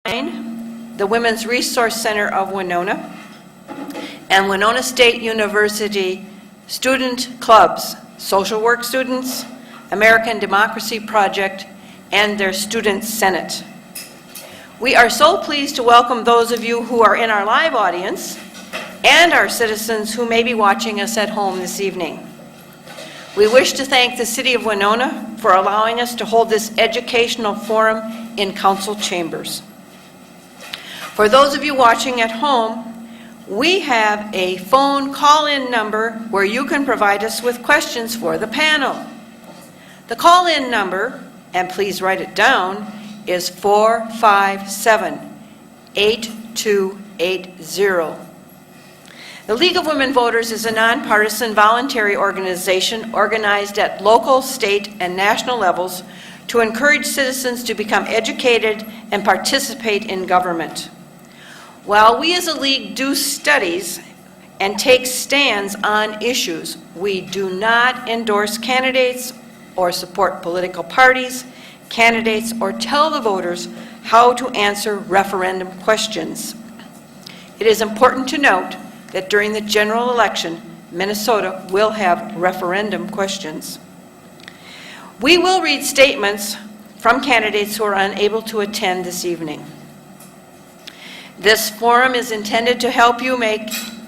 the Women's Resource Center of Winona, and Winona State University student clubs, social work students, American Democracy Project, and their Student Senate. We are so pleased to welcome those of you who are in our live audience and our citizens who may be watching us at home this evening. We wish to thank the City of Winona for allowing us to hold this educational forum in council chambers. For those of you watching at home, we have a phone call-in number where you can provide us with questions for the panel. The call-in number, and please write it down, is 457-8280. The League of Women Voters is a nonpartisan voluntary organization organized at local, state, and national levels to encourage citizens to become educated and participate in government. While we as a league do studies and take stands on issues, we do not endorse candidates or support political parties, candidates, or tell the voters how to answer referendum questions. It is important to note that during the general election, Minnesota will have referendum questions. We will read statements from candidates who are unable to attend this evening. This forum is intended to help you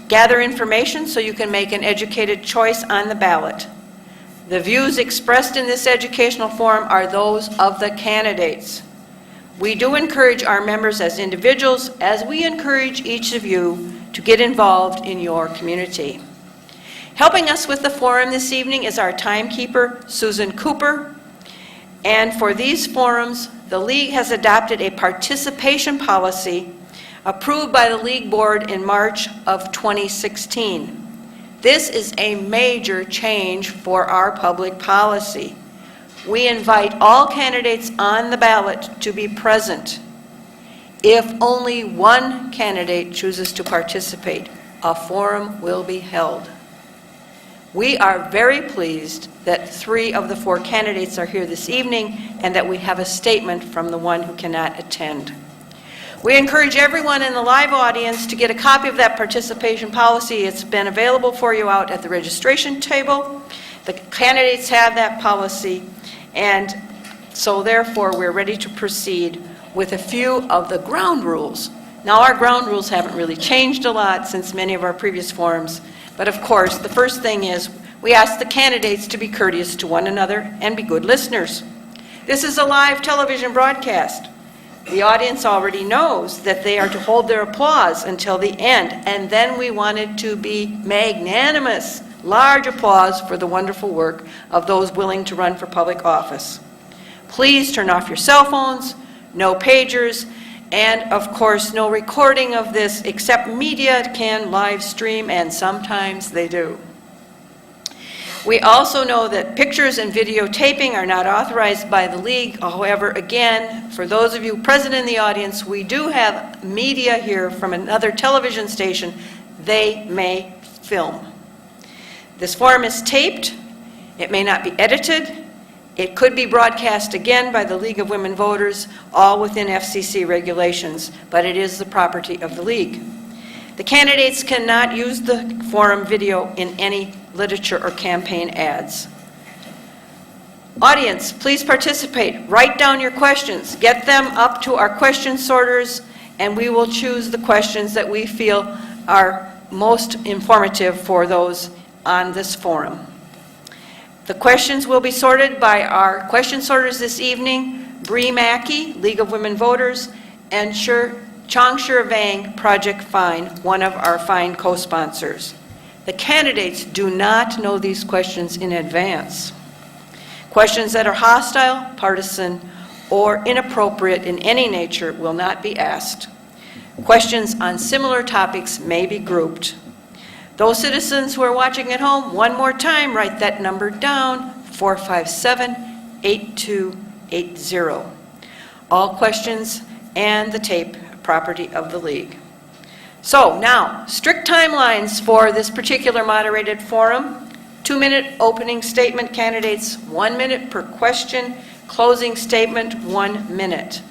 gather information so you can make an educated choice on the ballot. The views expressed in this educational forum are those of the candidates. We do encourage our members as individuals, as we encourage each of you to get involved in your community. Helping us with the forum this evening is our timekeeper, Susan Cooper. And for these forums, the League has adopted a participation policy approved by the League Board in March of 2016. This is a major change for our public policy. We invite all candidates on the ballot to be present. If only one candidate chooses to participate, a forum will be held. We are very pleased that 3 of the 4 candidates are here this evening and that we have a statement from the one who cannot attend. We encourage everyone in the live audience to get a copy of that participation policy. It's been available for you out at the registration table. The candidates have that policy, and so therefore we're ready to proceed with a few of the ground rules. Now, our ground rules haven't really changed a lot since many of our previous forums, but of course the first thing is we ask the candidates to be courteous to one another and be good listeners. This is a live television broadcast. The audience already knows that they are to hold their applause until the end, and then we want it to be magnanimous, large applause for the wonderful work of those willing to run for public office. Please turn off your cell phones, no pagers, and of course no recording of this, except media can live stream, and sometimes they do. We also know that pictures and videotaping are not authorized by the League. However, again, for those of you present in the audience, we do have media here from another television station. They may film. This forum is taped. It may not be edited. It could be broadcast again by the League of Women Voters, all within FCC regulations, but it is the property of the League. The candidates cannot use the forum video in any literature or campaign ads. Audience, please participate. Write down your questions. Get them up to our question sorters, and we will choose the questions that we feel are most informative for those on this forum. The questions will be sorted by our question sorters this evening, Bree Mackey, League of Women Voters, and Chong Shir Vang, Project Fine, one of our Fine co-sponsors. The candidates do not know these questions in advance. Questions that are hostile, partisan, or inappropriate in any nature will not be asked. Questions on similar topics may be grouped. Those citizens who are watching at home, one more time, write that number down, 457-8280. All questions and the tape property of the League. So now, strict timelines for this particular moderated forum. 2-minute opening statement, candidates, 1 minute per question. Closing statement, 1 minute.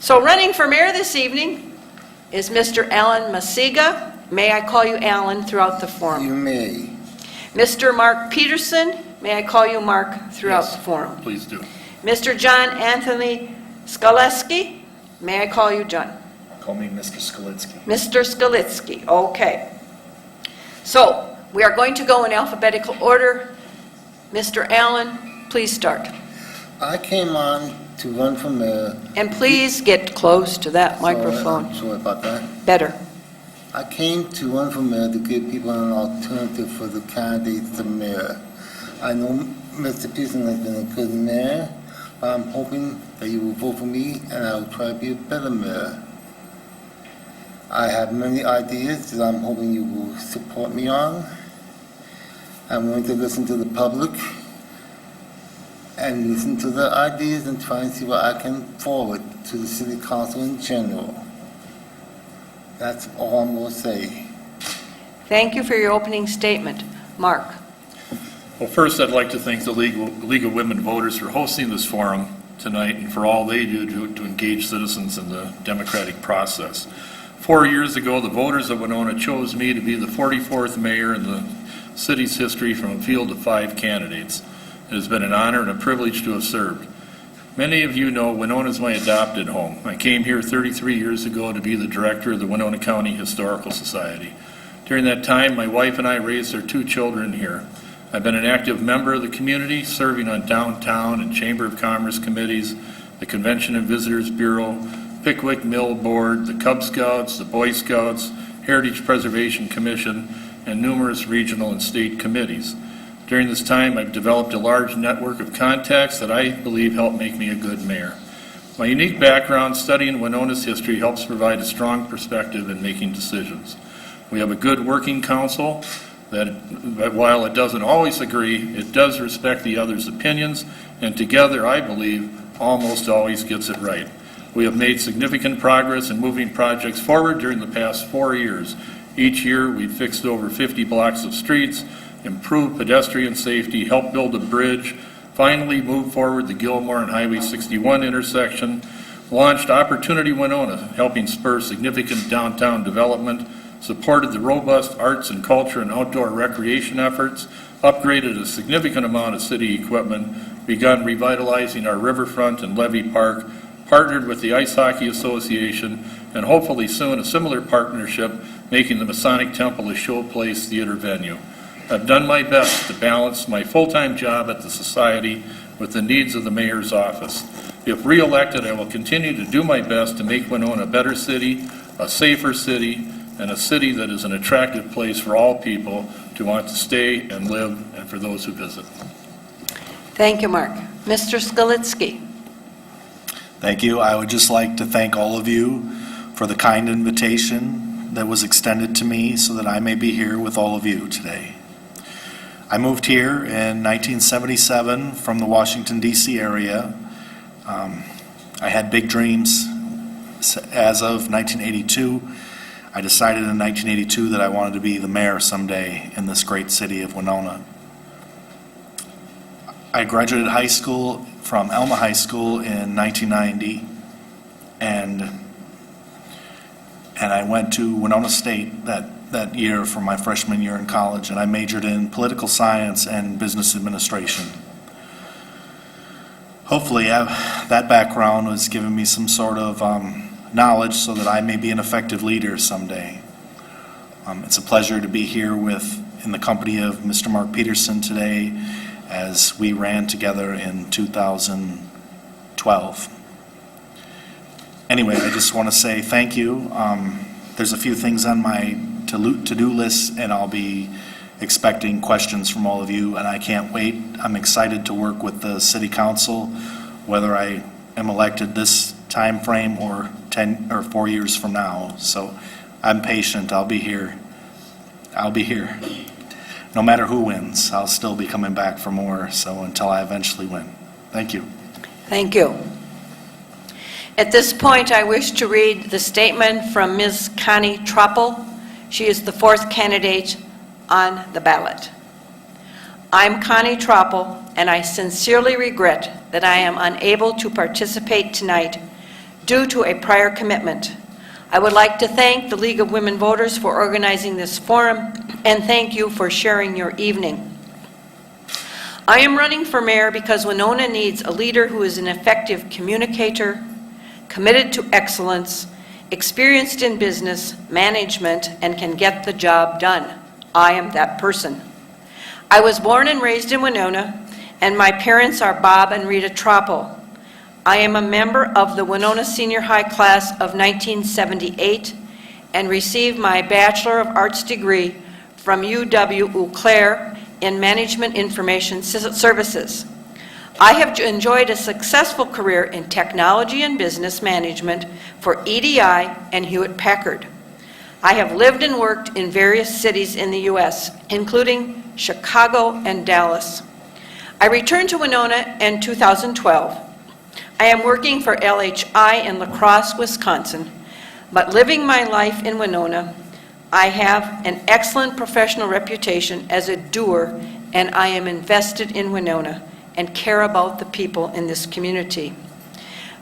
So running for mayor this evening is Mr. Alan Masiga. May I call you Alan throughout the forum? You may. Mr. Mark Peterson. May I call you Mark throughout Yes, the forum? please do. Mr. John Anthony Skaleski. May I call you John? Call me Mr. Skalitsky. Mr. Skalitsky, okay. So, we are going to go in alphabetical order. Mr. Allen, please start. I came on to run for mayor. And please get close to that microphone. Sorry about that. Better. I came to run for mayor to give people an alternative for the candidates to mayor. I know Mr. Pearson has been a good mayor. I'm hoping that you will vote for me and I will try to be a better mayor. I have many ideas that I'm hoping you will support me on. I'm willing to listen to the public and listen to the ideas and try and see what I can forward to the city council in general. That's all I'm going to say. Thank you for your opening statement. Mark. Well, first, I'd like to thank the League of Women Voters for hosting this forum tonight and for all they do to engage citizens in the democratic process. 4 years ago, the voters of Winona chose me to be the 44th mayor in the city's history from a field of 5 candidates. It has been an honor and a privilege to have served. Many of you know Winona is my adopted home. I came here 33 years ago to be the director of the Winona County Historical Society. During that time, my wife and I raised our 2 children here. I've been an active member of the community, serving on downtown and Chamber of Commerce committees, the Convention and Visitors Bureau, Pickwick Mill Board, the Cub Scouts, the Boy Scouts, Heritage Preservation Commission, and numerous regional and state committees. During this time, I've developed a large network of contacts that I believe help make me a good mayor. My unique background studying Winona's history helps provide a strong perspective in making decisions. We have a good working council that while it doesn't always agree, it does respect the other's opinions, and together, I believe, almost always gets it right. We have made significant progress in moving projects forward during the past 4 years. Each year, we've fixed over 50 blocks of streets, improved pedestrian safety, helped build a bridge, finally moved forward the Gilmore and Highway 61 intersection, launched Opportunity Winona, helping spur significant downtown development, supported the robust arts and culture and outdoor recreation efforts, upgraded a significant amount of city equipment, begun revitalizing our riverfront and Levy Park, partnered with the Ice Hockey Association, and hopefully soon a similar partnership making the Masonic Temple a showplace theater venue. I've done my best to balance my full-time job at the Society with the needs of the mayor's office. If re-elected, I will continue to do my best to make Winona a better city, a safer city, and a city that is an attractive place for all people to want to stay and live, and for those who visit. Thank you, Mark. Mr. Skalitsky. Thank you. I would just like to thank all of you for the kind invitation that was extended to me so that I may be here with all of you today. I moved here in 1977 from the Washington, D.C. area. I had big dreams. As of 1982, I decided in 1982 that I wanted to be the mayor someday in this great city of Winona. I graduated high school from Elma High School in 1990, and I went to Winona State that year for my freshman year in college, and I majored in political science and business administration. Hopefully, that background has given me some sort of knowledge so that I may be an effective leader someday. It's a pleasure to be here in the company of Mr. Mark Peterson today as we ran together in 2012. Anyway, I just want to say thank you. There's a few things on my to-do list, and I'll be expecting questions from all of you, and I can't wait. I'm excited to work with the City Council, whether I am elected this time frame or 10 or 4 years from now. So I'm patient. I'll be here. No matter who wins, I'll still be coming back for more, so until I eventually win. Thank you. Thank you. At this point, I wish to read the statement from Ms. Connie Troppel. She is the 4th candidate on the ballot. I'm Connie Troppel, and I sincerely regret that I am unable to participate tonight due to a prior commitment. I would like to thank the League of Women Voters for organizing this forum, and thank you for sharing your evening. I am running for mayor because Winona needs a leader who is an effective communicator, committed to excellence, experienced in business management, and can get the job done. I am that person. I was born and raised in Winona, and my parents are Bob and Rita Troppo. I am a member of the Winona Senior High class of 1978 and received my Bachelor of Arts degree from UW-Eau Claire in Management Information Services. I have enjoyed a successful career in technology and business management for EDI and Hewlett-Packard. I have lived and worked in various cities in the U.S., including Chicago and Dallas. I returned to Winona in 2012. I am working for LHI in La Crosse, Wisconsin, but living my life in Winona, I have an excellent professional reputation as a doer, and I am invested in Winona and care about the people in this community.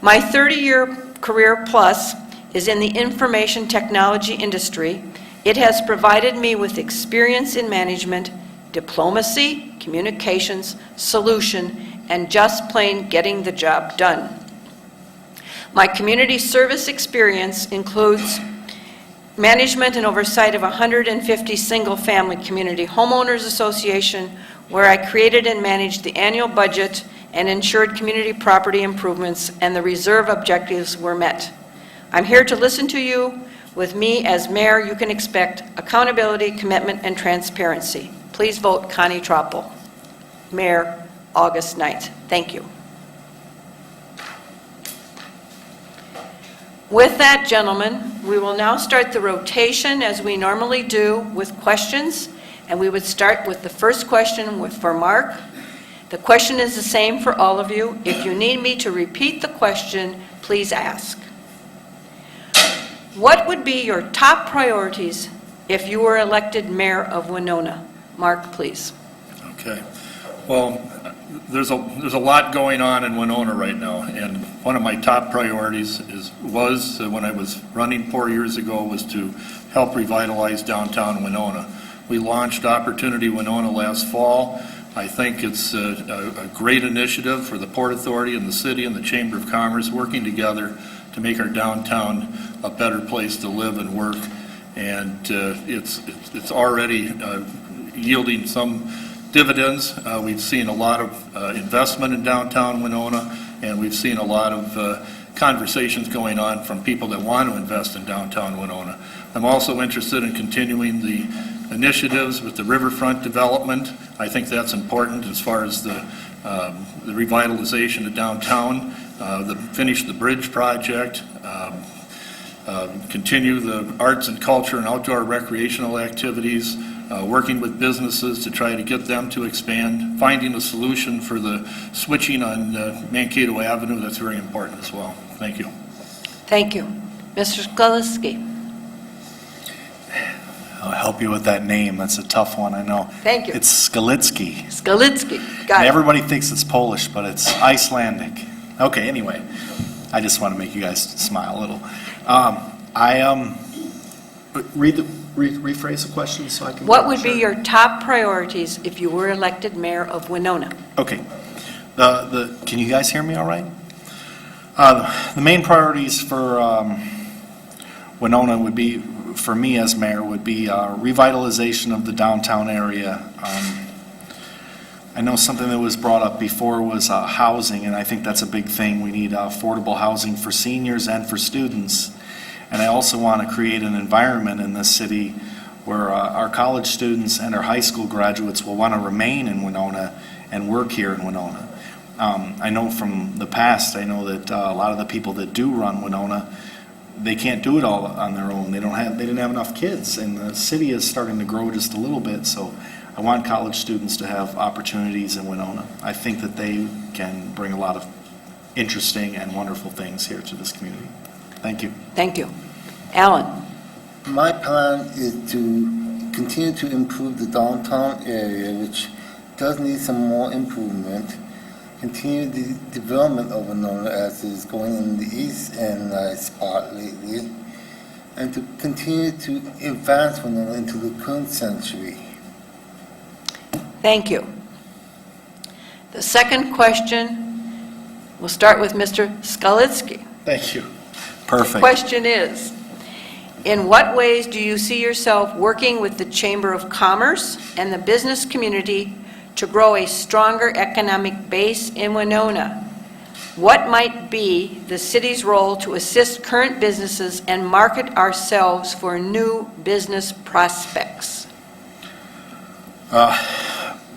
My 30-year career plus is in the information technology industry. It has provided me with experience in management, diplomacy, communications, solution, and just plain getting the job done. My community service experience includes management and oversight of 150 single-family community homeowners association, where I created and managed the annual budget and ensured community property improvements and the reserve objectives were met. I'm here to listen to you. With me as mayor, you can expect accountability, commitment, and transparency. Please vote Connie Troppo, Mayor, August 9th. Thank you. With that, gentlemen, we will now start the rotation as we normally do with questions, and we would start with the first question for Mark. The question is the same for all of you. If you need me to repeat the question, please ask. What would be your top priorities if you were elected mayor of Winona? Mark, please. Okay. Well, there's a lot going on in Winona right now, and one of my top priorities was when I was running 4 years ago was to help revitalize downtown Winona. We launched Opportunity Winona last fall. I think it's a great initiative for the Port Authority and the city and the Chamber of Commerce working together to make our downtown a better place to live and work. And it's already yielding some dividends. We've seen a lot of investment in downtown Winona, and we've seen a lot of conversations going on from people that want to invest in downtown Winona. I'm also interested in continuing the initiatives with the riverfront development. I think that's important as far as the revitalization of downtown, finish the bridge project, continue the arts and culture and outdoor recreational activities, working with businesses to try to get them to expand, finding a solution for the switching on Mankato Avenue. That's very important as well. Thank you. Thank you. Mr. Skolitsky. I'll help you with that name. That's a tough one, I know. Thank you. It's Skolitsky. Skolitsky. And Got it. everybody thinks it's Polish, but it's Icelandic. Okay, anyway, I just want to make you guys smile a little. Rephrase the question so I can. What would be your top priorities if you were elected mayor of Winona? Okay. Can you guys hear me all right? The main priorities for Winona would be, for me as mayor, would be revitalization of the downtown area. I know something that was brought up before was housing, and I think that's a big thing. We need affordable housing for seniors and for students. And I also want to create an environment in this city where our college students and our high school graduates will want to remain in Winona and work here in Winona. I know from the past, I know that a lot of the people that do run Winona, they can't do it all on their own. They didn't have enough kids, and the city is starting to grow just a little bit. So I want college students to have opportunities in Winona. I think that they can bring a lot of interesting and wonderful things here to this community. Thank you. Thank you. Alan. My plan is to continue to improve the downtown area, which does need some more improvement. continue the development of Winona as it is going in the east and spot lately, and to continue to advance Winona into the current century. Thank you. The second question, we'll start with Mr. Skalitsky. Thank you. Perfect. Question is, in what ways do you see yourself working with the Chamber of Commerce and the business community to grow a stronger economic base in Winona? What might be the city's role to assist current businesses and market ourselves for new business prospects?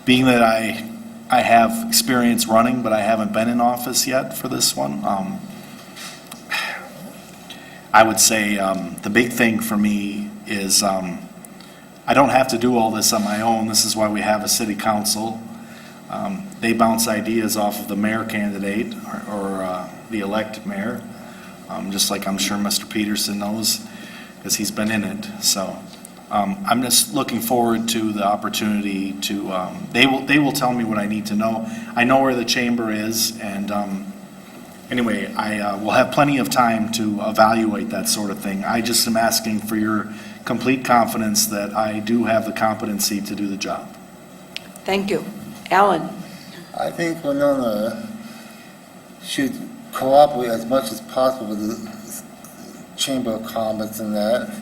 Being that I have experience running, but I haven't been in office yet for this one, I would say the big thing for me is I don't have to do all this on my own. This is why we have a city council. They bounce ideas off of the mayor candidate or the elected mayor, just like I'm sure Mr. Peterson knows, because he's been in it. So I'm just looking forward to the opportunity to, they will tell me what I need to know. I know where the chamber is, and anyway, I will have plenty of time to evaluate that sort of thing. I just am asking for your complete confidence that I do have the competency to do the job. Thank you. Alan? I think Winona should cooperate as much as possible with the Chamber of Commerce and that.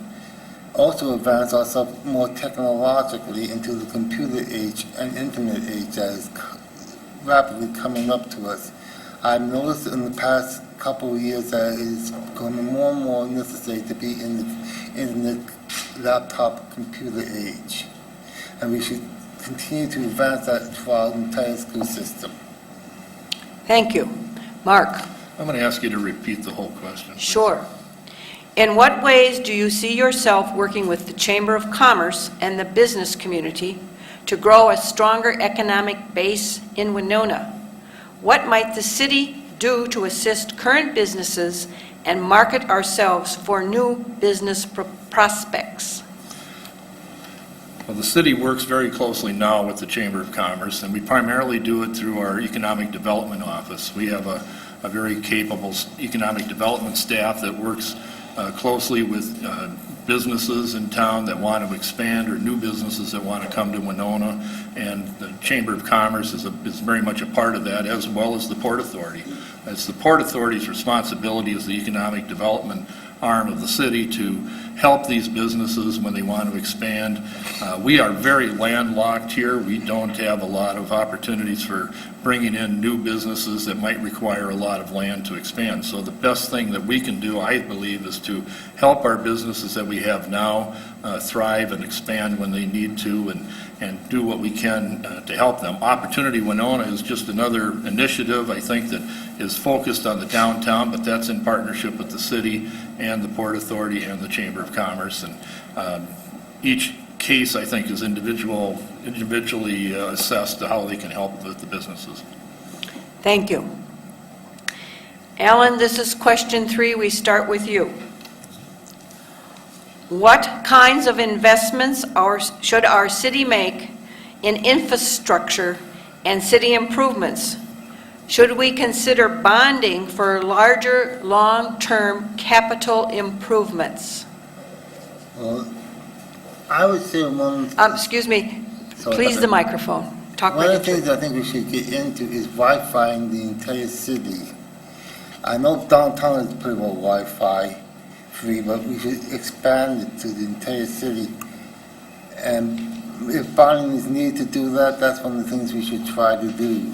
Also advance ourselves more technologically into the computer age and internet age that is rapidly coming up to us. I've noticed in the past couple of years that it is becoming more and more necessary to be in the laptop computer age. And we should continue to advance that for our entire school system. Thank you. Mark? I'm going to ask you to repeat the whole question. Sure. In what ways do you see yourself working with the Chamber of Commerce and the business community to grow a stronger economic base in Winona? What might the city do to assist current businesses and market ourselves for new business prospects? Well, the city works very closely now with the Chamber of Commerce, and we primarily do it through our Economic Development Office. We have a very capable economic development staff that works closely with businesses in town that want to expand or new businesses that want to come to Winona, and the Chamber of Commerce is very much a part of that, as well as the Port Authority. It's the Port Authority's responsibility as the economic development arm of the city to help these businesses when they want to expand. We are very landlocked here. We don't have a lot of opportunities for bringing in new businesses that might require a lot of land to expand. So the best thing that we can do, I believe, is to help our businesses that we have now thrive and expand when they need to, and do what we can to help them. Opportunity Winona is just another initiative, I think, that is focused on the downtown, but that's in partnership with the city and the Port Authority and the Chamber of Commerce. And each case, I think, is individually assessed to how they can help with the businesses. Thank you. Alan, this is question 3. We start with you. What kinds of investments should our city make in infrastructure and city improvements? Should we consider bonding for larger, long-term capital improvements? Well, I would say Excuse me, Sorry. please the microphone. Talk one right of the into things it. I think we should get into is Wi-Fi in the entire city. I know downtown is pretty well Wi-Fi free, but we should expand it to the entire city. And if bonding is needed to do that, that's one of the things we should try to do.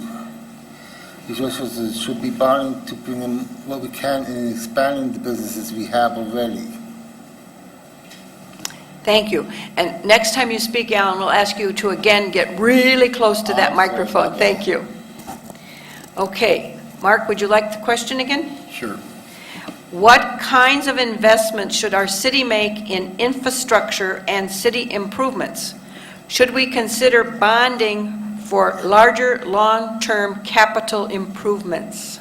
We should be bonding to bring in what we can in expanding the businesses we have already. Thank you. And next time you speak, Alan, we'll ask you to again get really close to that Sorry microphone. about that. Thank you. Okay. Mark, would you like the question again? Sure. What kinds of investments should our city make in infrastructure and city improvements? Should we consider bonding for larger, long-term capital improvements?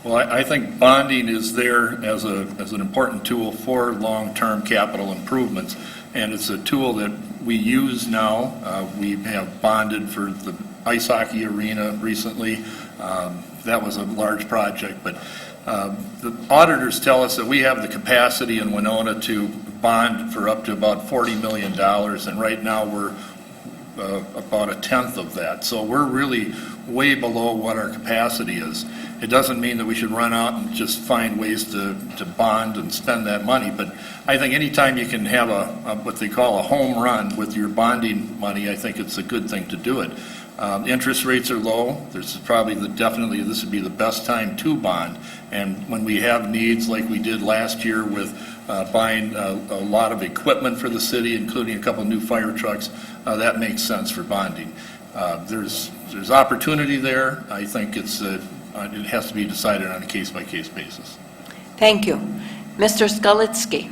Well, I think bonding is there as an important tool for long-term capital improvements, and it's a tool that we use now. We have bonded for the ice hockey arena recently. That was a large project, but the auditors tell us that we have the capacity in Winona to bond for up to about $40 million, and right now we're about a tenth of that. So we're really way below what our capacity is. It doesn't mean that we should run out and just find ways to bond and spend that money, but I think anytime you can have what they call a home run with your bonding money, I think it's a good thing to do it. Interest rates are low. There's probably definitely this would be the best time to bond. And when we have needs like we did last year with buying a lot of equipment for the city, including a couple new fire trucks, that makes sense for bonding. There's opportunity there. I think it has to be decided on a case-by-case basis. Thank you. Mr. Skalitsky.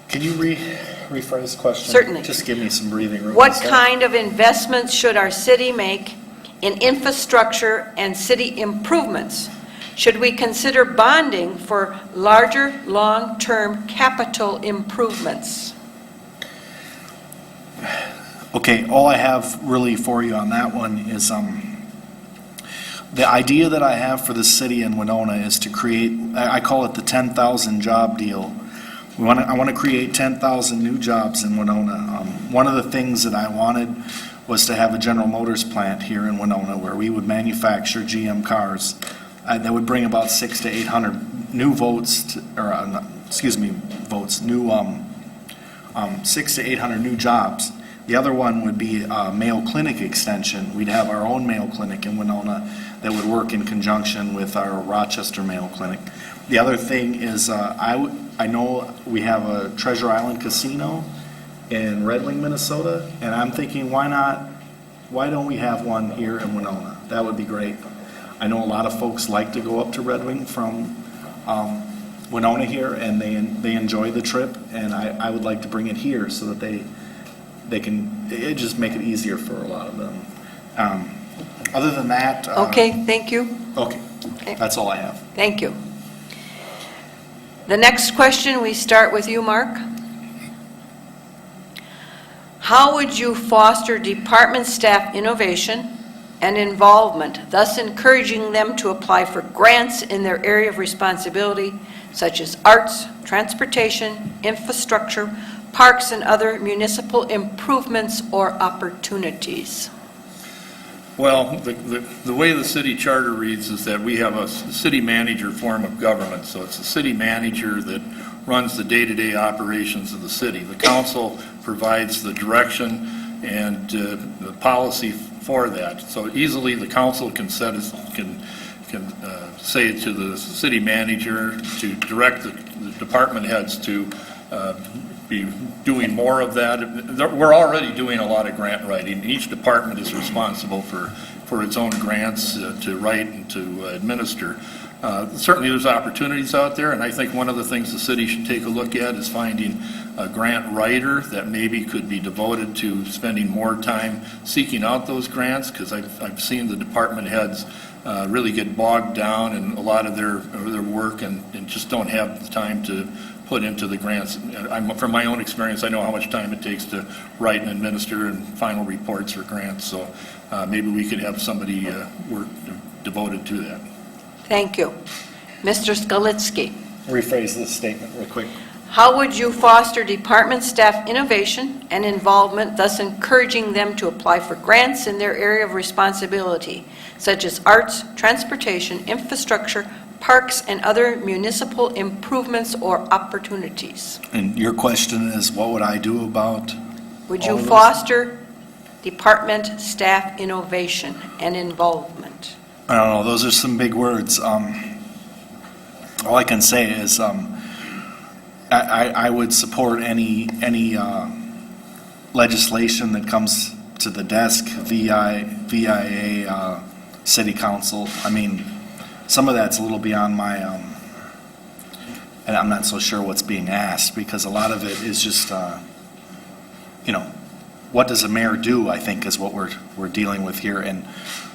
Can you rephrase the question? Certainly. Just give me some breathing room. What kind of investments should our city make in infrastructure and city improvements? Should we consider bonding for larger, long-term capital improvements? Okay, all I have really for you on that one is the idea that I have for the city in Winona is to create, I call it the 10,000 job deal. I want to create 10,000 new jobs in Winona. One of the things that I wanted was to have a General Motors plant here in Winona where we would manufacture GM cars. That would bring about 600 to 800 new votes, new 600 to 800 new jobs. The other one would be Mayo Clinic extension. We'd have our own Mayo Clinic in Winona that would work in conjunction with our Rochester Mayo Clinic. The other thing is I know we have a Treasure Island Casino in Red Wing, Minnesota, and I'm thinking why don't we have one here in Winona? That would be great. I know a lot of folks like to go up to Red Wing from Winona here, and they enjoy the trip, and I would like to bring it here so that they can just make it easier for a lot of them. Other than that... Okay, thank you. Okay, that's all I have. Thank you. The next question, we start with you, Mark. How would you foster department staff innovation and involvement, thus encouraging them to apply for grants in their area of responsibility, such as arts, transportation, infrastructure, parks, and other municipal improvements or opportunities? Well, the way the city charter reads is that we have a city manager form of government. So it's the city manager that runs the day-to-day operations of the city. The council provides the direction and the policy for that. So easily the council can say to the city manager to direct the department heads to be doing more of that. We're already doing a lot of grant writing. Each department is responsible for its own grants to write and to administer. Certainly there's opportunities out there, and I think one of the things the city should take a look at is finding a grant writer that maybe could be devoted to spending more time seeking out those grants, because I've seen the department heads really get bogged down in a lot of their work and just don't have the time to put into the grants. From my own experience, I know how much time it takes to write and administer and final reports for grants, so maybe we could have somebody work devoted to that. Thank you. Mr. Skalitsky. Rephrase this statement real quick. How would you foster department staff innovation and involvement, thus encouraging them to apply for grants in their area of responsibility, such as arts, transportation, infrastructure, parks, and other municipal improvements or opportunities? And your question is, what would I do about? Would you all of those? foster department staff innovation and involvement? I don't know, those are some big words. All I can say is I would support any legislation that comes to the desk via city council. I mean, some of that's a little beyond my, and I'm not so sure what's being asked, because a lot of it is just, what does a mayor do, I think, is what we're dealing with here. And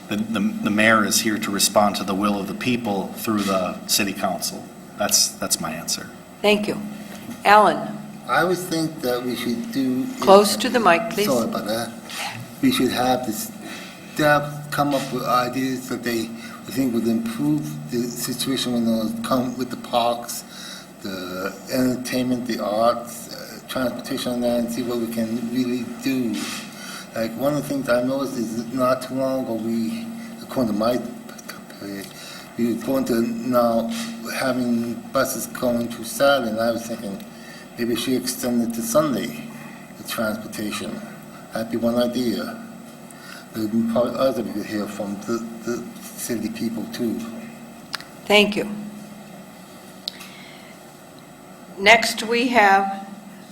the mayor is here to respond to the will of the people through the city council. That's my answer. Thank you. Alan, I would think that we should do... close to the mic, please. Sorry about that. We should have this staff come up with ideas that they think would improve the situation when they come with the parks, the entertainment, the arts, transportation on that, and see what we can really do. Like, one of the things I noticed is not too long ago, according to my period, we were going to now having buses going to Saturday, and I was thinking maybe we should extend it to Sunday, the transportation. That'd be one idea. There'd be probably others we could hear from the city people too. Thank you. Next, we have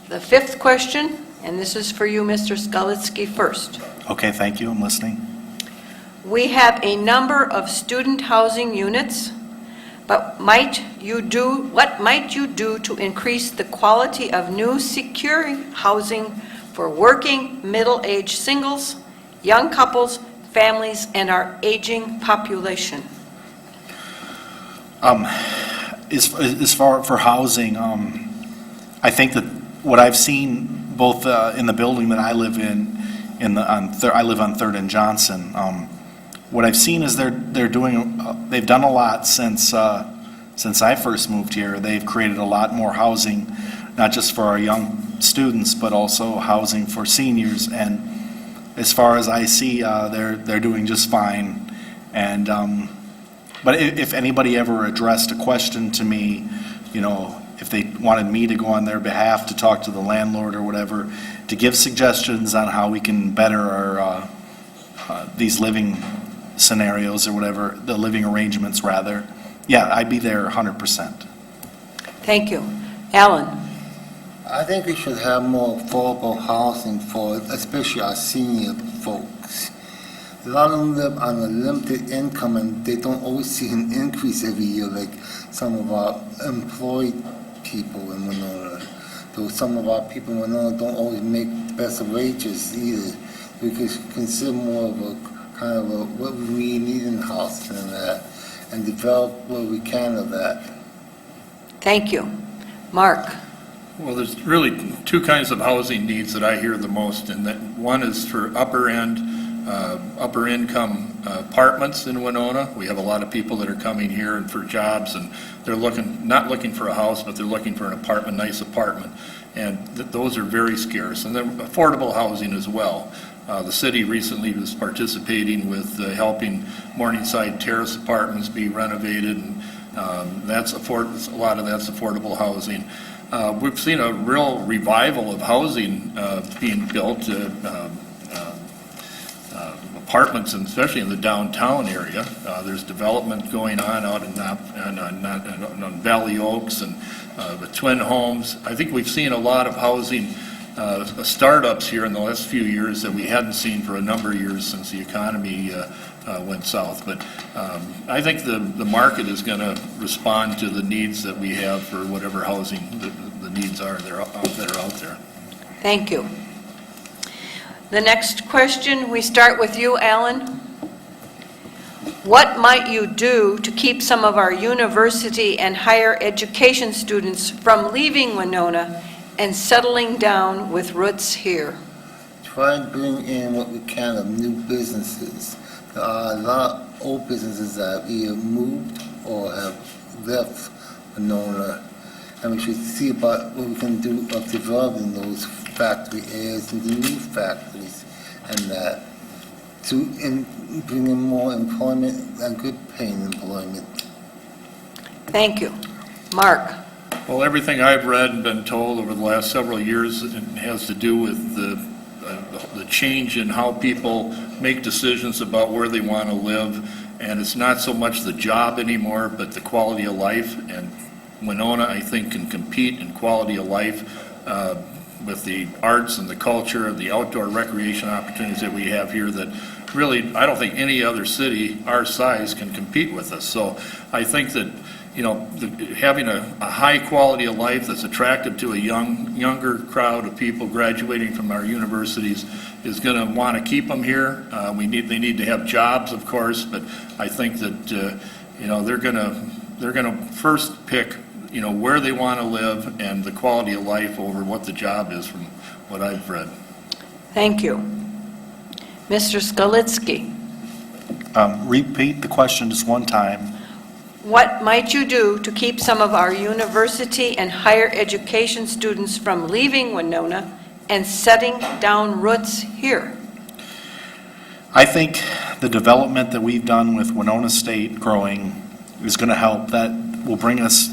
the fifth question, and this is for you, Mr. Skalitsky, first. Okay, thank you, I'm listening. We have a number of student housing units, but what might you do to increase the quality of new secure housing for working, middle-aged singles, young couples, families, and our aging population? As far for housing, I think that what I've seen both in the building that I live in I live on 3rd and Johnson. What I've seen is they've done a lot since I first moved here. They've created a lot more housing, not just for our young students, but also housing for seniors. And as far as I see, they're doing just fine. And but if anybody ever addressed a question to me, if they wanted me to go on their behalf to talk to the landlord or whatever, to give suggestions on how we can better our these living scenarios or whatever, the living arrangements rather, yeah, I'd be there 100%. Thank you. Alan? I think we should have more affordable housing for especially our senior folks. A lot of them live on a limited income and they don't always see an increase every year like some of our employed people in Winona. Though some of our people in Winona don't always make the best of wages either. We could consider more of a kind of what we really need in housing and that, and develop what we can of that. Thank you. Mark? Well, there's really two kinds of housing needs that I hear the most, and that one is for upper income apartments in Winona. We have a lot of people that are coming here and for jobs, and they're not looking for a house, but they're looking for an apartment, nice apartment, and those are very scarce. And then affordable housing as well. The city recently was participating with helping Morningside Terrace apartments be renovated, and a lot of that's affordable housing. We've seen a real revival of housing being built, apartments, and especially in the downtown area. There's development going on out on Valley Oaks and the Twin Homes. I think we've seen a lot of housing startups here in the last few years that we hadn't seen for a number of years since the economy went south. But I think the market is going to respond to the needs that we have for whatever housing the needs are that are out there. Thank you. The next question, we start with you, Alan. What might you do to keep some of our university and higher education students from leaving Winona and settling down with roots here? Try and bring in what we can of new businesses. There are a lot of old businesses that have either moved or have left Winona, and we should see about what we can do of developing those factory areas into new factories and that to bring in more employment and good paying employment. Thank you. Mark? Well, everything I've read and been told over the last several years has to do with the change in how people make decisions about where they want to live, and it's not so much the job anymore, but the quality of life. And Winona, I think, can compete in quality of life with the arts and the culture and the outdoor recreation opportunities that we have here that really, I don't think any other city our size can compete with us. So I think that, having a high quality of life that's attractive to a younger crowd of people graduating from our universities is going to want to keep them here. They need to have jobs, of course, but I think that they're going to first pick where they want to live and the quality of life over what the job is, from what I've read. Thank you. Mr. Skalitsky? Repeat the question just one time. What might you do to keep some of our university and higher education students from leaving Winona and setting down roots here? I think the development that we've done with Winona State growing is going to help. That will bring us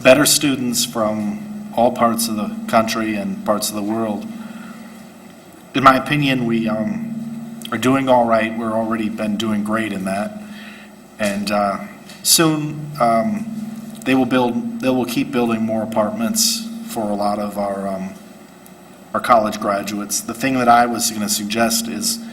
better students from all parts of the country and parts of the world. In my opinion, we are doing all right. We're already been doing great in that. And soon they will keep building more apartments for a lot of our college graduates. The thing that I was going to suggest is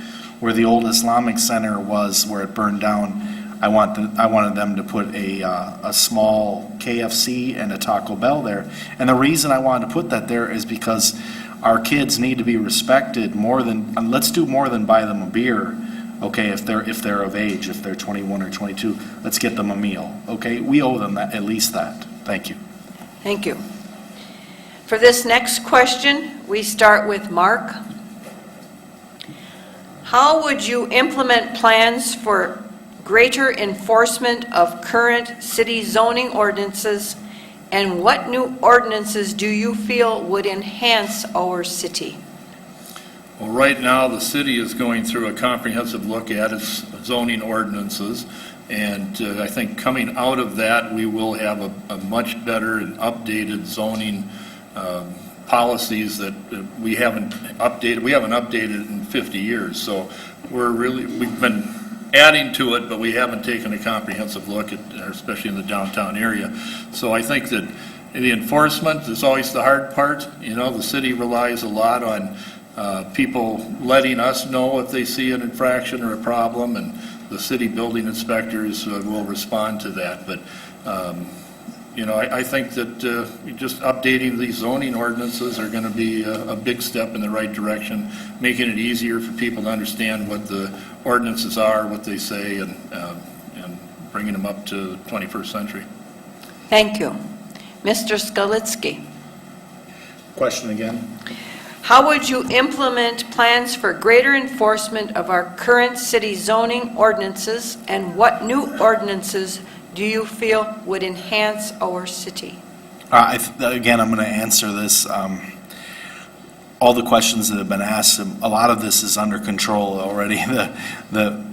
where the old Islamic Center was, where it burned down, I wanted them to put a small KFC and a Taco Bell there. And the reason I wanted to put that there is because our kids need to be respected more than, let's do more than buy them a beer, okay, if they're of age, if they're 21 or 22, let's get them a meal, okay? We owe them that, at least that. Thank you. Thank you. For this next question, we start with Mark. How would you implement plans for greater enforcement of current city zoning ordinances, and what new ordinances do you feel would enhance our city? Well, right now, the city is going through a comprehensive look at its zoning ordinances, and I think coming out of that, we will have a much better and updated zoning policies that we haven't updated. We haven't updated in 50 years, so we've been adding to it, but we haven't taken a comprehensive look at, especially in the downtown area. So I think that the enforcement is always the hard part. You know, the city relies a lot on people letting us know if they see an infraction or a problem, and the city building inspectors will respond to that. But you know, I think that just updating these zoning ordinances are going to be a big step in the right direction, making it easier for people to understand what the ordinances are, what they say, and bringing them up to the 21st century. Thank you. Mr. Skalitsky, Question again? how would you implement plans for greater enforcement of our current city zoning ordinances, and what new ordinances do you feel would enhance our city? Again, I'm going to answer this. All the questions that have been asked, a lot of this is under control already. The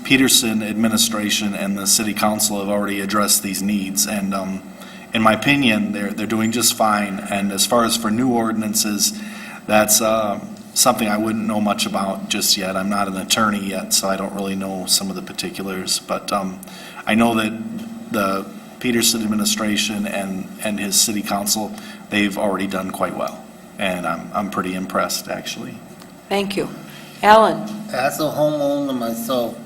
Peterson administration and the city council have already addressed these needs, and in my opinion, they're doing just fine. And as far as for new ordinances, that's something I wouldn't know much about just yet. I'm not an attorney yet, so I don't really know some of the particulars. But I know that the Peterson administration and his city council, they've already done quite well. And I'm pretty impressed, actually. Thank you. Alan? As a homeowner myself,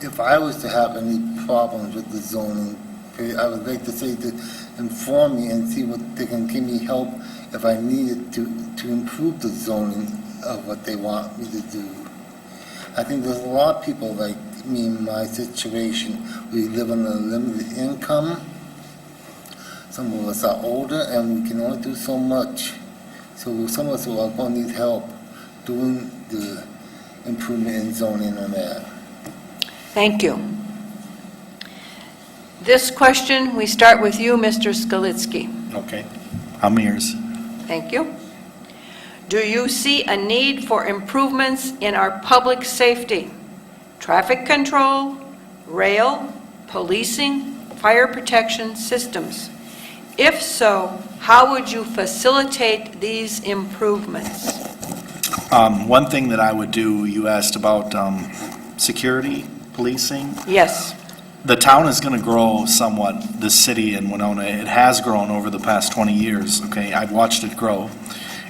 if I was to have any problems with the zoning, I would like to say to inform me and see what they can give me help if I needed to improve the zoning of what they want me to do. I think there's a lot of people like me in my situation. We live on a limited income. Some of us are older and we can only do so much. So some of us are going to need help doing the improvement in zoning on that. Thank you. This question, we start with you, Mr. Skalitsky. Okay. I'm yours. Thank you. Do you see a need for improvements in our public safety, traffic control, rail, policing, fire protection systems? If so, how would you facilitate these improvements? One thing that I would do, you asked about security, policing. Yes. The town is going to grow somewhat, the city in Winona. It has grown over the past 20 years, okay? I've watched it grow.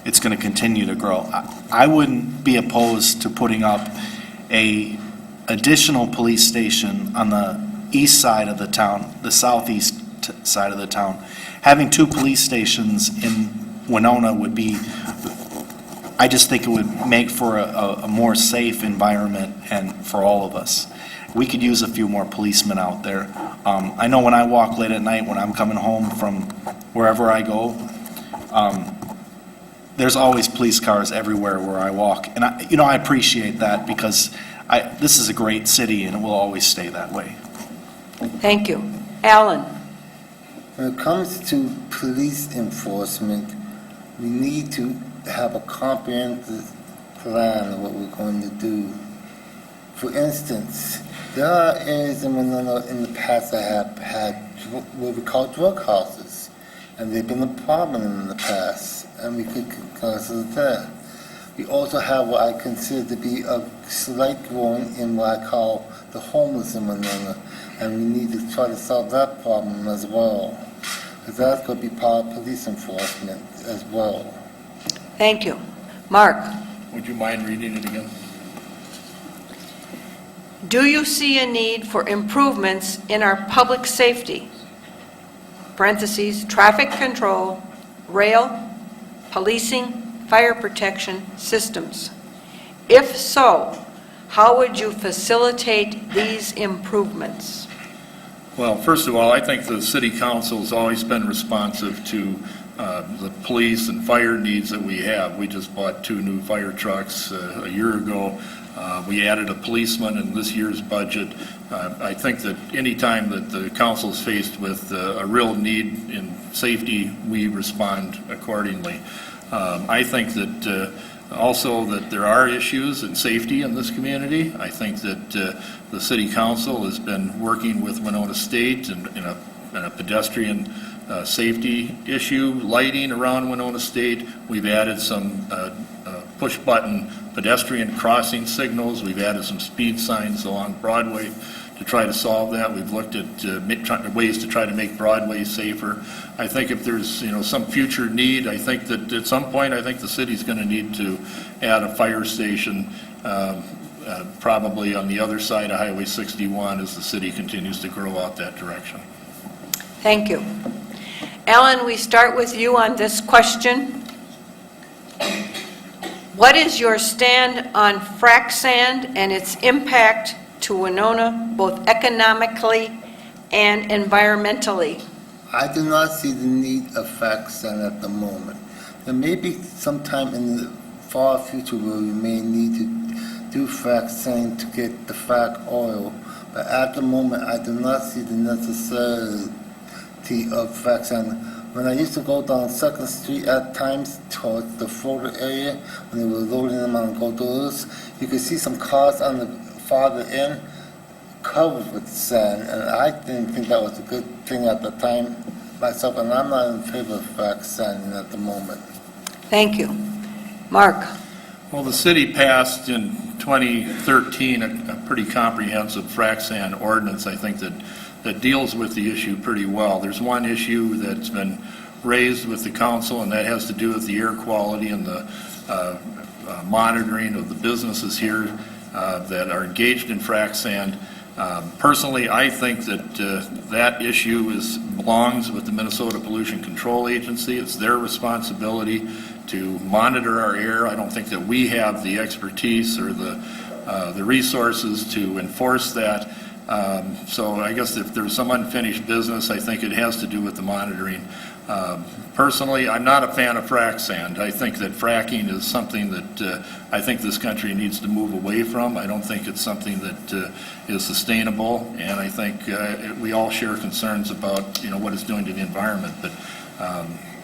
It's going to continue to grow. I wouldn't be opposed to putting up a additional police station on the east side of the town, the southeast side of the town. Having 2 police stations in Winona would be, I just think it would make for a more safe environment and for all of us. We could use a few more policemen out there. I know when I walk late at night, when I'm coming home from wherever I go, there's always police cars everywhere where I walk. And I appreciate that because this is a great city, and it will always stay that way. Thank you. Alan? When it comes to police enforcement, we need to have a comprehensive plan of what we're going to do. For instance, there are areas in Winona in the past that have had what we call drug houses, and they've been a problem in the past, and we could consider that. We also have what I consider to be a slight growing in what I call the homeless in Winona, and we need to try to solve that problem as well. Because that's going to be part of police enforcement as well. Thank you. Mark? Would you mind reading it again? Do you see a need for improvements in our public safety, parentheses, traffic control, rail, policing, fire protection systems? If so, how would you facilitate these improvements? Well, first of all, I think the city council has always been responsive to the police and fire needs that we have. We just bought 2 new fire trucks a year ago. We added a policeman in this year's budget. I think that any time that the council is faced with a real need in safety, we respond accordingly. I think that also that there are issues in safety in this community. I think that the city council has been working with Winona State in a pedestrian safety issue, lighting around Winona State. We've added some push-button pedestrian crossing signals. We've added some speed signs along Broadway to try to solve that. We've looked at ways to try to make Broadway safer. I think if there's some future need, I think that at some point I think the city's going to need to add a fire station probably on the other side of Highway 61 as the city continues to grow out that direction. Thank you. Alan, we start with you on this question. What is your stand on frac sand and its impact to Winona, both economically and environmentally? I do not see the need of frac sand at the moment. There may be some time in the far future where we may need to do frac sand to get the frac oil, but at the moment I do not see the necessity of frac sand. When I used to go down 2nd Street at times towards the Florida area, when they were loading them on go-doors, you could see some cars on the farther end covered with sand, and I didn't think that was a good thing at the time myself, and I'm not in favor of frac sanding at the moment. Thank you. Mark? Well, the city passed in 2013 a pretty comprehensive frac sand ordinance, I think, that deals with the issue pretty well. There's one issue that's been raised with the council, and that has to do with the air quality and the monitoring of the businesses here that are engaged in frac sand. Personally, I think that that issue belongs with the Minnesota Pollution Control Agency. It's their responsibility to monitor our air. I don't think that we have the expertise or the resources to enforce that. So I guess if there's some unfinished business, I think it has to do with the monitoring. Personally, I'm not a fan of frac sand. I think that fracking is something that I think this country needs to move away from. I don't think it's something that is sustainable, and I think we all share concerns about what it's doing to the environment. But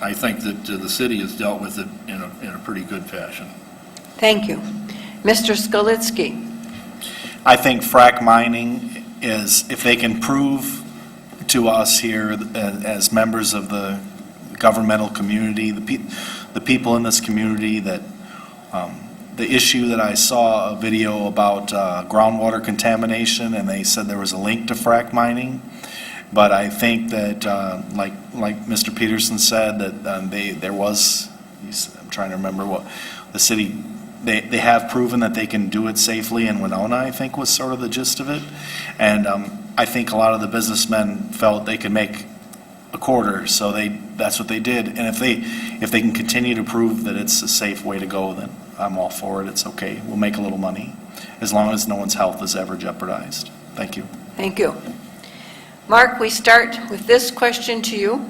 I think that the city has dealt with it in a pretty good fashion. Thank you. Mr. Skolitsky? I think frac mining is, if they can prove to us here as members of the governmental community, the people in this community, that the issue that I saw a video about groundwater contamination, and they said there was a link to frac mining. But I think that, like Mr. Peterson said, that there was, I'm trying to remember what the city, they have proven that they can do it safely in Winona, I think was sort of the gist of it. And I think a lot of the businessmen felt they could make a quarter, so that's what they did. And if they can continue to prove that it's a safe way to go, then I'm all for it. It's okay. We'll make a little money as long as no one's health is ever jeopardized. Thank you. Thank you. Mark, we start with this question to you.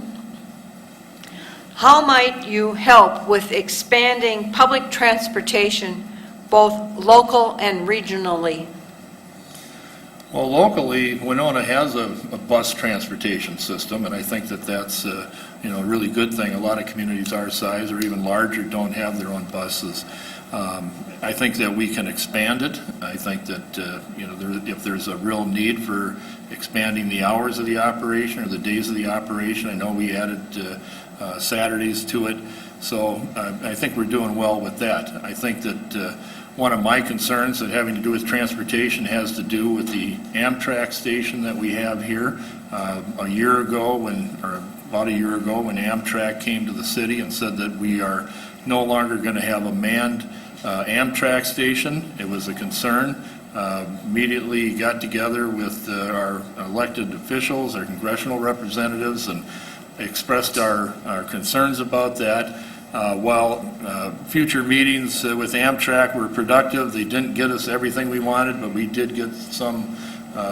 How might you help with expanding public transportation, both local and regionally? Well, locally, Winona has a bus transportation system, and I think that that's, a really good thing. A lot of communities our size or even larger don't have their own buses. I think that we can expand it. I think that, if there's a real need for expanding the hours of the operation or the days of the operation, I know we added Saturdays to it, so I think we're doing well with that. I think that one of my concerns that having to do with transportation has to do with the Amtrak station that we have here. About a year ago when Amtrak came to the city and said that we are no longer going to have a manned Amtrak station, it was a concern. Immediately got together with our elected officials, our congressional representatives, and expressed our concerns about that. While future meetings with Amtrak were productive, they didn't get us everything we wanted, but we did get some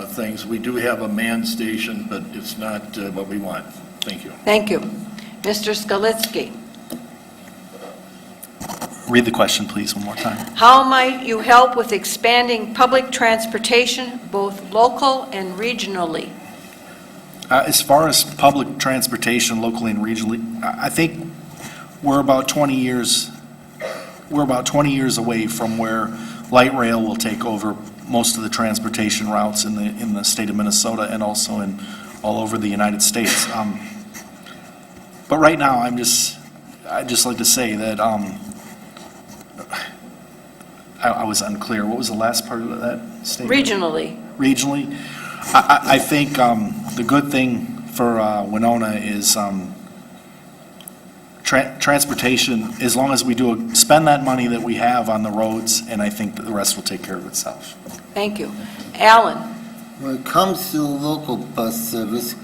things. We do have a manned station, but it's not what we want. Thank you. Thank you. Mr. Skalitsky, Read the question, please, one more time. how might you help with expanding public transportation, both local and regionally? As far as public transportation locally and regionally, I think we're about 20 years away from where light rail will take over most of the transportation routes in the state of Minnesota and also in all over the United States. But right now, I'd just like to say that I was unclear. What was the last part of that statement? Regionally, I think the good thing for Winona is transportation, as long as we spend that money that we have on the roads, and I think that the rest will take care of itself. Thank you. Alan? When it comes to the local bus service,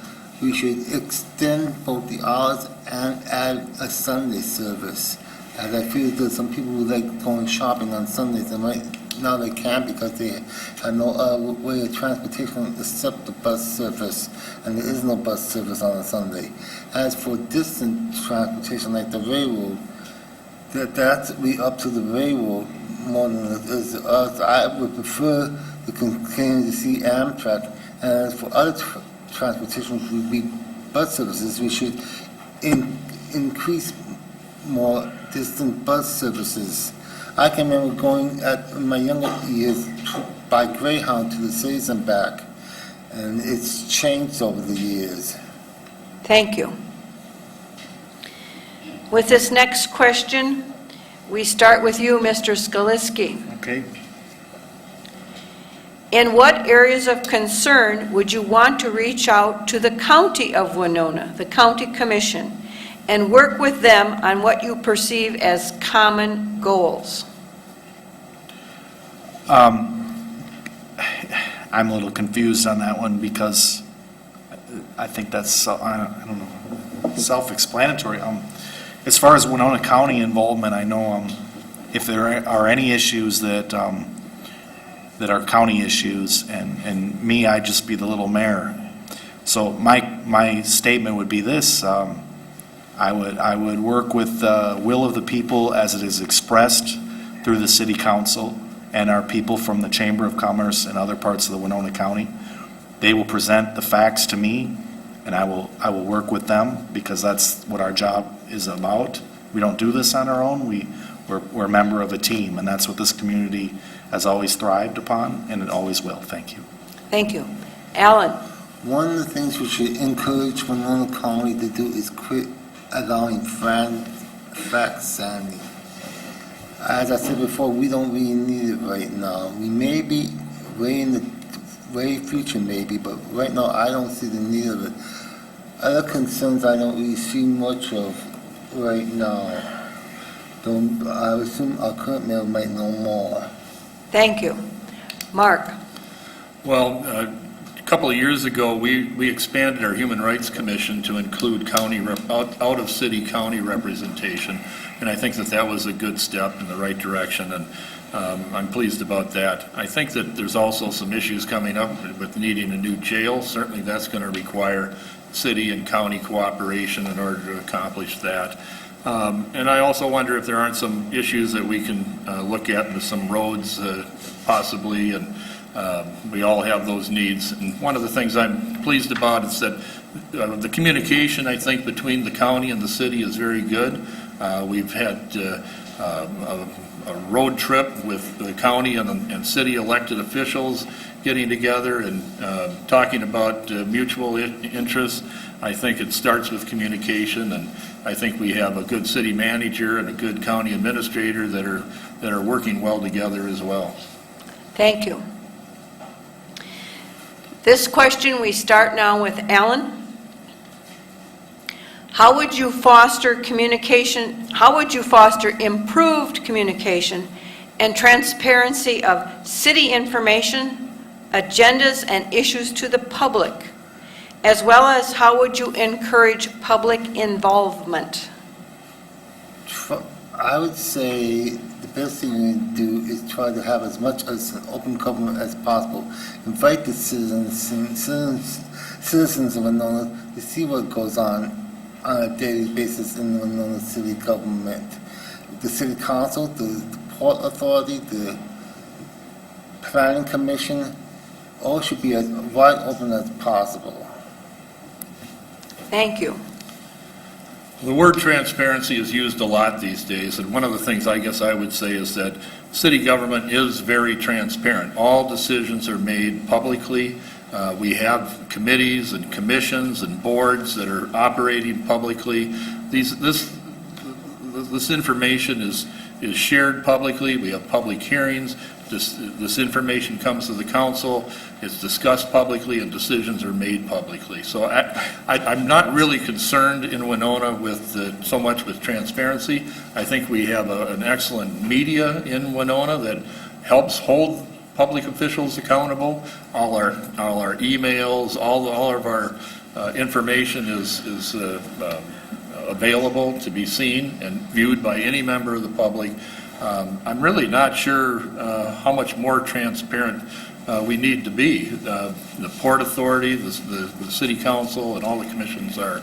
we should extend both the hours and add a Sunday service. As I feel there's some people who like going shopping on Sundays, and right now they can't because they have no way of transportation except the bus service, and there is no bus service on a Sunday. As for distant transportation like the railroad, that's be up to the railroad more than it is to us. I would prefer to continue to see Amtrak, and as for other transportation, which would be bus services, we should increase more distant bus services. I can remember going in my younger years by Greyhound to the cities and back, and it's changed over the years. Thank you. With this next question, we start with you, Mr. Skalitsky. Okay. In what areas of concern would you want to reach out to the County of Winona, the County Commission, and work with them on what you perceive as common goals? I'm a little confused on that one because I think that's, I don't know, self-explanatory. As far as Winona County involvement, I know if there are any issues that are county issues, and me, I'd just be the little mayor. So my statement would be this: I would work with the will of the people as it is expressed through the city council and our people from the Chamber of Commerce and other parts of the Winona County. They will present the facts to me, and I will work with them because that's what our job is about. We don't do this on our own. We're a member of a team, and that's what this community has always thrived upon, and it always will. Thank you. Thank you. Alan? One of the things we should encourage Winona County to do is quit allowing fact sanding. As I said before, we don't really need it right now. We may be way future maybe, but right now I don't see the need of it. Other concerns I don't really see much of right now. I assume our current mayor might know more. Thank you. Mark? Well, a couple of years ago, we expanded our Human Rights Commission to include out-of-city county representation, and I think that was a good step in the right direction, and I'm pleased about that. I think that there's also some issues coming up with needing a new jail. Certainly that's going to require city and county cooperation in order to accomplish that. And I also wonder if there aren't some issues that we can look at with some roads possibly, and we all have those needs. And one of the things I'm pleased about is that the communication, I think, between the county and the city is very good. We've had a road trip with the county and city elected officials getting together and talking about mutual interests. I think it starts with communication, and I think we have a good city manager and a good county administrator that are working well together as well. Thank you. This question, we start now with Alan. How would you foster improved communication and transparency of city information, agendas, and issues to the public, as well as how would you encourage public involvement? I would say the best thing you can do is try to have as much as an open government as possible. Invite the citizens of Winona to see what goes on a daily basis in the Winona city government. The city council, the port authority, the planning commission, all should be as wide open as possible. Thank you. The word transparency is used a lot these days, and one of the things I guess I would say is that city government is very transparent. All decisions are made publicly. We have committees and commissions and boards that are operating publicly. This information is shared publicly. We have public hearings. This information comes to the council. It's discussed publicly, and decisions are made publicly. So I'm not really concerned in Winona with so much with transparency. I think we have an excellent media in Winona that helps hold public officials accountable. All our emails, all of our information is available to be seen and viewed by any member of the public. I'm really not sure how much more transparent we need to be. The Port Authority, the City Council, and all the commissions are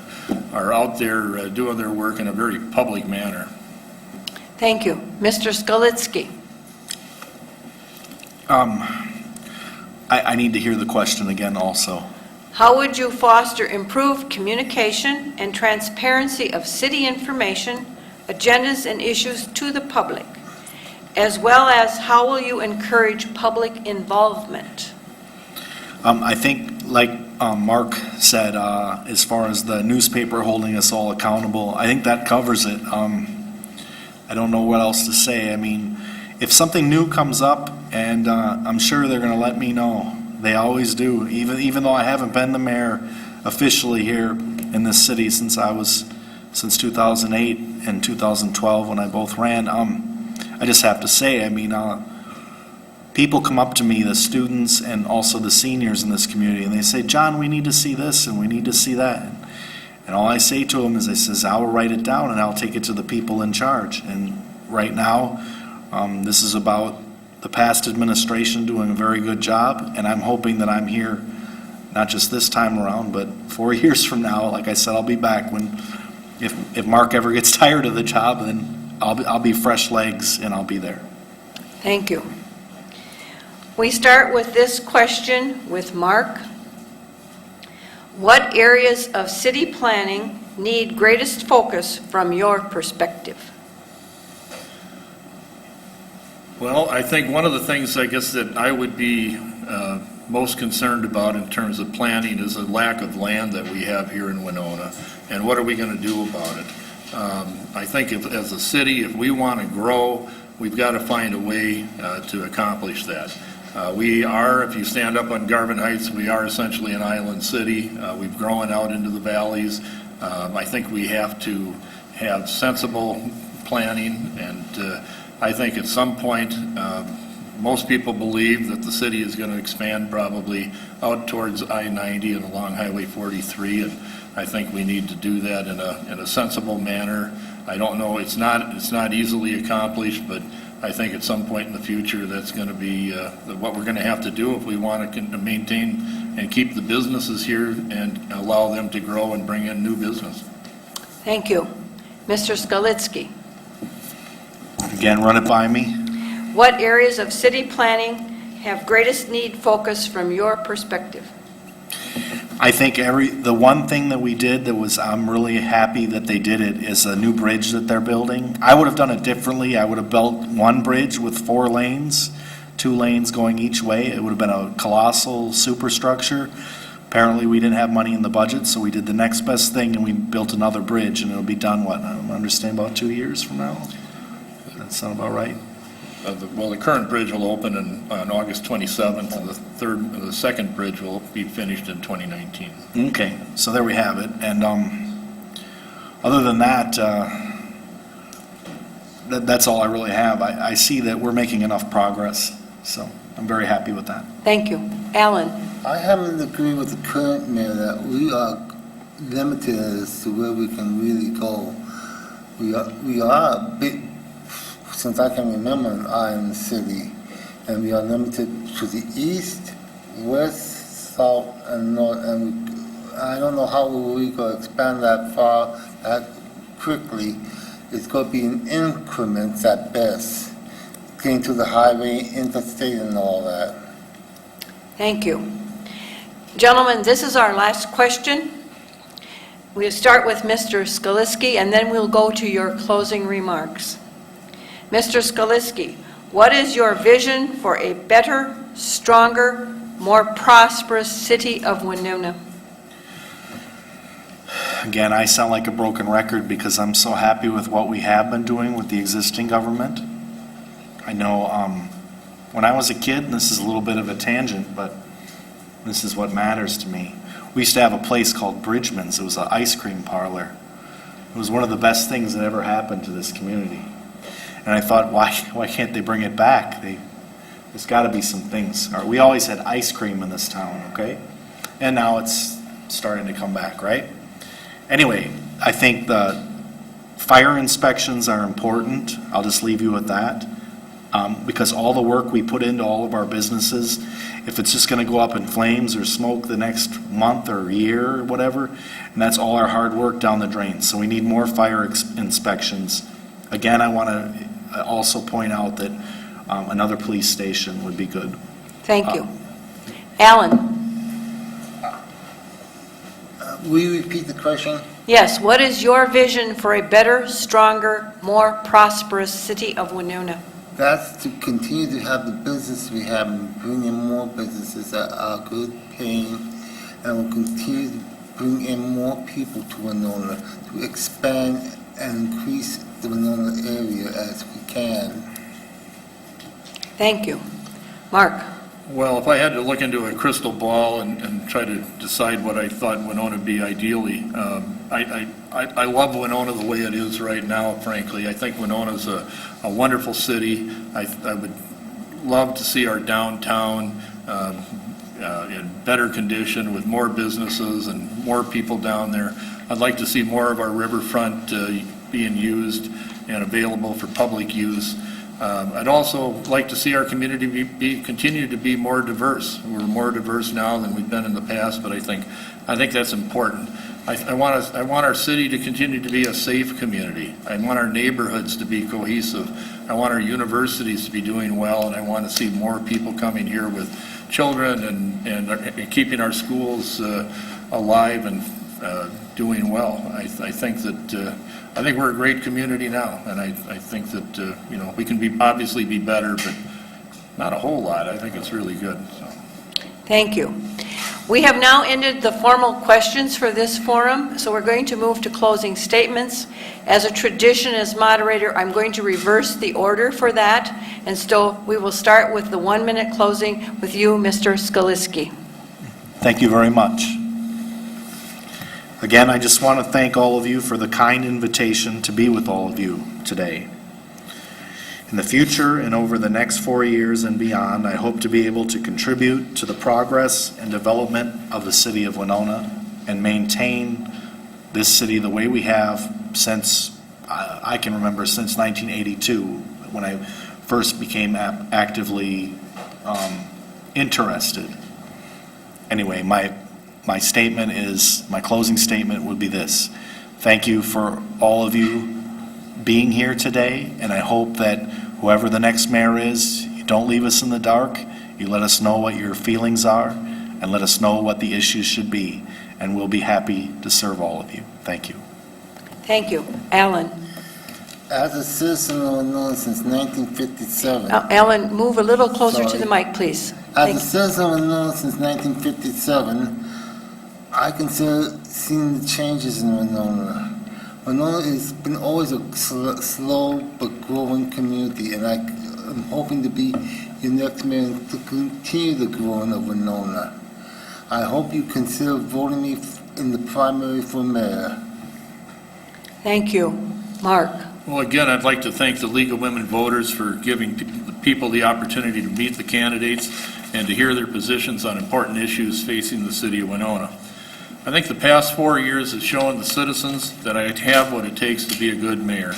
out there doing their work in a very public manner. Thank you. Mr. Skalitsky. I need to hear the question again also. How would you foster improved communication and transparency of city information, agendas, and issues to the public, as well as how will you encourage public involvement? I think, like Mark said, as far as the newspaper holding us all accountable, I think that covers it. I don't know what else to say. I mean, if something new comes up, and I'm sure they're going to let me know. They always do, even though I haven't been the mayor officially here in this city since 2008 and 2012 when I both ran. I just have to say, I mean, people come up to me, the students and also the seniors in this community, and they say, John, we need to see this and we need to see that. And all I say to them is, I will write it down and I'll take it to the people in charge. And right now, this is about the past administration doing a very good job, and I'm hoping that I'm here, not just this time around, but 4 years from now. Like I said, I'll be back if Mark ever gets tired of the job, then I'll be fresh legs and I'll be there. Thank you. We start with this question with Mark. What areas of city planning need greatest focus from your perspective? Well, I think one of the things, I guess, that I would be most concerned about in terms of planning is the lack of land that we have here in Winona, and what are we going to do about it? I think as a city, if we want to grow, we've got to find a way to accomplish that. We are, if you stand up on Garvin Heights, we are essentially an island city. We've grown out into the valleys. I think we have to have sensible planning, and I think at some point, most people believe that the city is going to expand probably out towards I-90 and along Highway 43, and I think we need to do that in a sensible manner. I don't know, it's not easily accomplished, but I think at some point in the future that's going to be what we're going to have to do if we want to maintain and keep the businesses here and allow them to grow and bring in new business. Thank you. Mr. Skalitsky. Again, run it by me. What areas of city planning have greatest need focus from your perspective? I think the one thing that we did that was, I'm really happy that they did it, is a new bridge that they're building. I would have done it differently. I would have built one bridge with 4 lanes, 2 lanes going each way. It would have been a colossal superstructure. Apparently, we didn't have money in the budget, so we did the next best thing, and we built another bridge, and it'll be done, what, I don't understand, about 2 years from now? That sound about right? Well, the current bridge will open on August 27th, and the second bridge will be finished in 2019. Okay, so there we have it. And other than that, that's all I really have. I see that we're making enough progress, so I'm very happy with that. Thank you. Alan? I happen to agree with the current mayor that we are limited as to where we can really go. We are a bit, since I can remember, an island city, and we are limited to the east, west, south, and north, and I don't know how we going to expand that far, that quickly. It's going to be in increments at best, getting to the highway, interstate, and all that. Thank you. Gentlemen, this is our last question. We'll start with Mr. Skaliski, and then we'll go to your closing remarks. Mr. Skaliski, what is your vision for a better, stronger, more prosperous city of Winona? Again, I sound like a broken record because I'm so happy with what we have been doing with the existing government. I know when I was a kid, and this is a little bit of a tangent, but this is what matters to me. We used to have a place called Bridgman's. It was an ice cream parlor. It was one of the best things that ever happened to this community. And I thought, why can't they bring it back? There's got to be some things. We always had ice cream in this town, okay? And now it's starting to come back, right? Anyway, I think the fire inspections are important. I'll just leave you with that. Because all the work we put into all of our businesses, if it's just going to go up in flames or smoke the next month or year or whatever, and that's all our hard work down the drain. So we need more fire inspections. Again, I want to also point out that another police station would be good. Thank you. Alan? Will you repeat the question? Yes, what is your vision for a better, stronger, more prosperous city of Winona? That's to continue to have the business we have and bring in more businesses that are good paying, and will continue to bring in more people to Winona, to expand and increase the Winona area as we can. Thank you. Mark? Well, if I had to look into a crystal ball and try to decide what I thought Winona would be ideally, I love Winona the way it is right now, frankly. I think Winona's a wonderful city. I would love to see our downtown in better condition with more businesses and more people down there. I'd like to see more of our riverfront being used and available for public use. I'd also like to see our community continue to be more diverse. We're more diverse now than we've been in the past, but I think that's important. I want our city to continue to be a safe community. I want our neighborhoods to be cohesive. I want our universities to be doing well, and I want to see more people coming here with children and keeping our schools alive and doing well. I think we're a great community now, and I think that we can obviously be better, but not a whole lot. I think it's really good. So. Thank you. We have now ended the formal questions for this forum, so we're going to move to closing statements. As a tradition as moderator, I'm going to reverse the order for that, and so we will start with the 1-minute closing with you, Mr. Skaliski. Thank you very much. Again, I just want to thank all of you for the kind invitation to be with all of you today. In the future and over the next 4 years and beyond, I hope to be able to contribute to the progress and development of the city of Winona and maintain this city the way we have since, I can remember, since 1982, when I first became actively interested. Anyway, my statement is, my closing statement would be this. Thank you for all of you being here today, and I hope that whoever the next mayor is, you don't leave us in the dark, You let us know what your feelings are and let us know what the issues should be, and we'll be happy to serve all of you. Thank you. Thank you. Alan? As a citizen of Winona since 1957, Alan, move a little closer to the Sorry. mic, please. as Thank a citizen of Winona since 1957, I consider seeing the changes in Winona. Winona has been always a slow but growing community, and I am hoping to be your next mayor to continue the growing of Winona. I hope you consider voting me in the primary for mayor. Thank you. Mark? Well, again, I'd like to thank the League of Women Voters for giving the people the opportunity to meet the candidates and to hear their positions on important issues facing the city of Winona. I think the past 4 years have shown the citizens that I have what it takes to be a good mayor.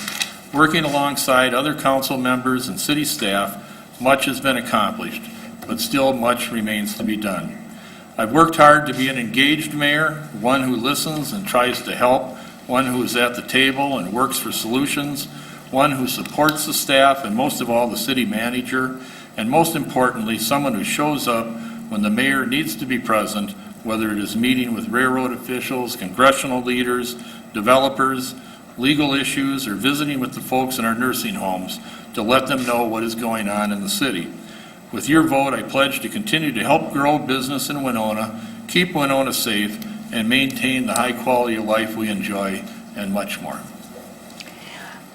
Working alongside other council members and city staff, much has been accomplished, but still much remains to be done. I've worked hard to be an engaged mayor, one who listens and tries to help, one who is at the table and works for solutions, one who supports the staff and most of all the city manager, and most importantly, someone who shows up when the mayor needs to be present, whether it is meeting with railroad officials, congressional leaders, developers, legal issues, or visiting with the folks in our nursing homes to let them know what is going on in the city. With your vote, I pledge to continue to help grow business in Winona, keep Winona safe, and maintain the high quality of life we enjoy, and much more.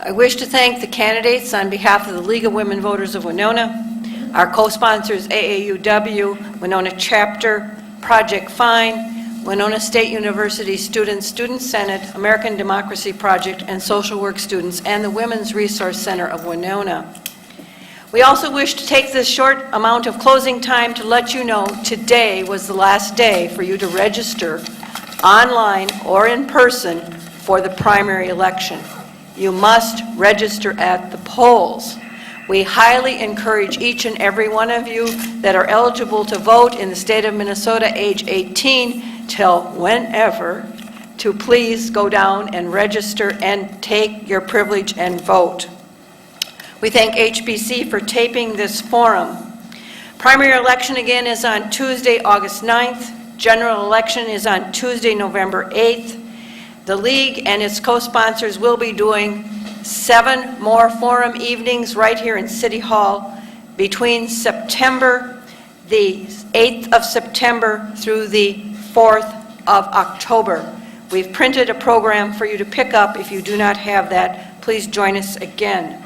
I wish to thank the candidates on behalf of the League of Women Voters of Winona, our co-sponsors AAUW, Winona Chapter, Project Fine, Winona State University Students, Student Senate, American Democracy Project, and Social Work students, and the Women's Resource Center of Winona. We also wish to take this short amount of closing time to let you know today was the last day for you to register online or in person for the primary election. You must register at the polls. We highly encourage each and every one of you that are eligible to vote in the state of Minnesota, age 18 till whenever, to please go down and register and take your privilege and vote. We thank HBC for taping this forum. Primary election again is on Tuesday, August 9th. General election is on Tuesday, November 8th. The League and its co-sponsors will be doing 7 more forum evenings right here in City Hall between September, the 8th of September through the 4th of October. We've printed a program for you to pick up. If you do not have that, please join us again.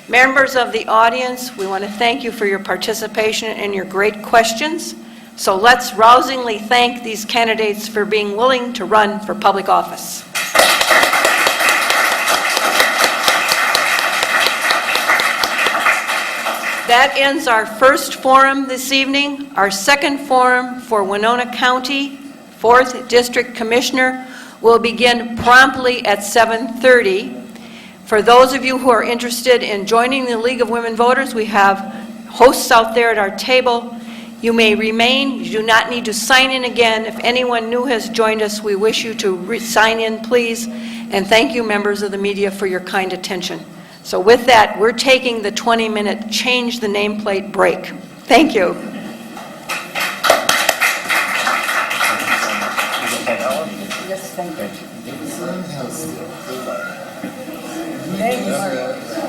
Members of the audience, we want to thank you for your participation and your great questions. So let's rousingly thank these candidates for being willing to run for public office. That ends our first forum this evening. Our second forum for Winona County, 4th District Commissioner, will begin promptly at 7:30. For those of you who are interested in joining the League of Women Voters, we have hosts out there at our table. You may remain. You do not need to sign in again. If anyone new has joined us, we wish you to sign in, please. And thank you, members of the media, for your kind attention. So with that, we're taking the 20-minute change the nameplate break. Thank you. Thank you.